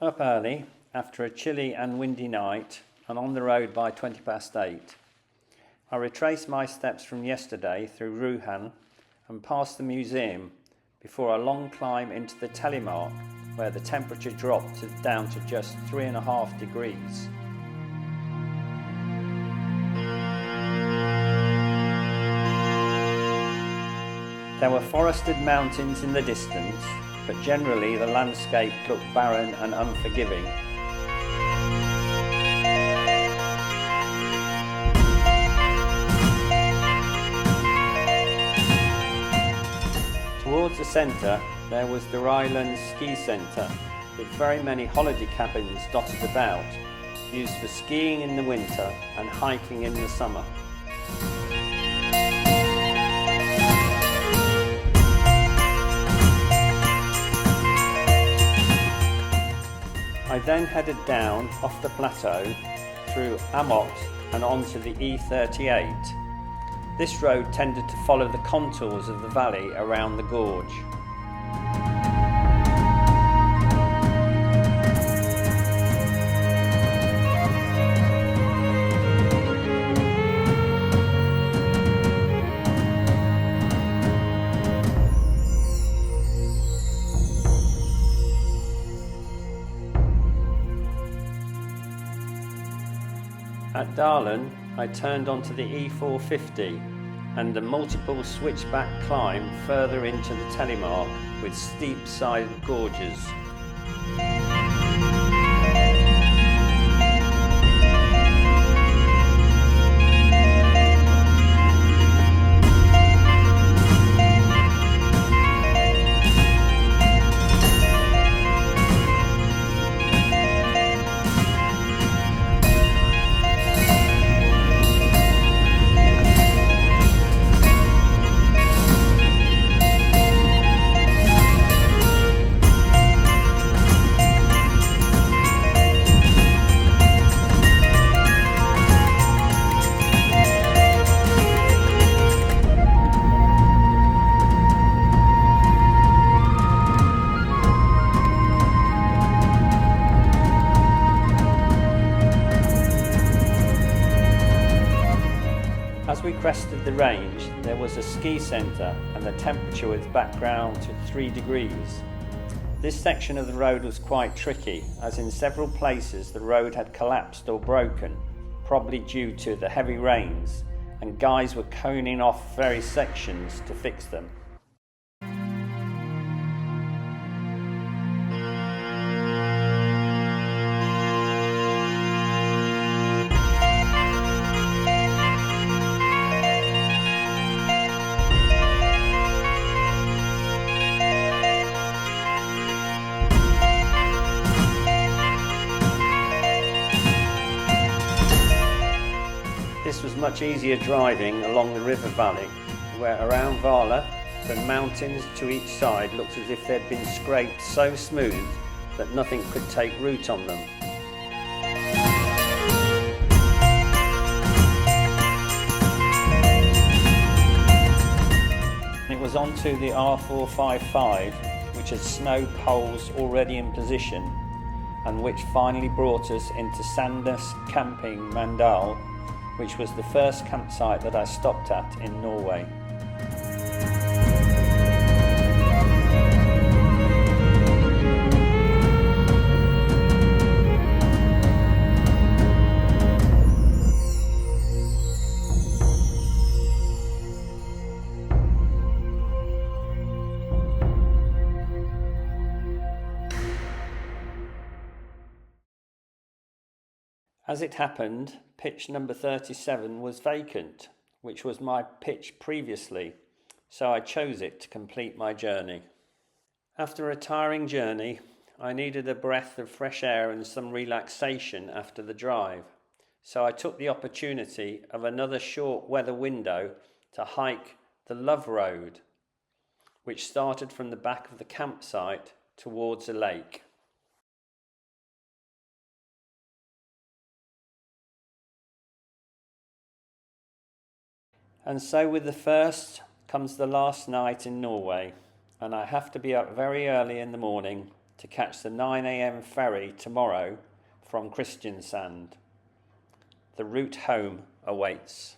Up early after a chilly and windy night and on the road by 8:20. I retraced my steps from yesterday through Rjukan and past the museum before a long climb into the telemark where the temperature dropped down to just 3.5 degrees. There were forested mountains in the distance, but generally the landscape looked barren and unforgiving. Towards the centre there was the Rjukan ski centre with very many holiday cabins dotted about, used for skiing in the winter and hiking in the summer. I then headed down off the plateau through Amot and onto the E38. This road tended to follow the contours of the valley around the gorge. At Darlan, I turned onto the E450 and a multiple switchback climb further into the telemark with steep side gorges. As we crested the range, there was a ski centre and the temperature was back down to 3 degrees. This section of the road was quite tricky, as in several places the road had collapsed or broken, probably due to the heavy rains, and guys were coning off various sections to fix them. This was much easier driving along the river valley, where around Vala, the mountains to each side looked as if they'd been scraped so smooth that nothing could take root on them. It was onto the R455, which had snow poles already in position, and which finally brought us into Sandnes Camping Mandal, which was the first campsite that I stopped at in Norway. As it happened, pitch number 37 was vacant, which was my pitch previously, so I chose it to complete my journey. After a tiring journey, I needed a breath of fresh air and some relaxation after the drive, so I took the opportunity of another short weather window to hike the Love Road, which started from the back of the campsite towards a lake. And so with the first comes the last night in Norway, and I have to be up very early in the morning to catch the 9 a.m. ferry tomorrow from Kristiansand. The route home awaits.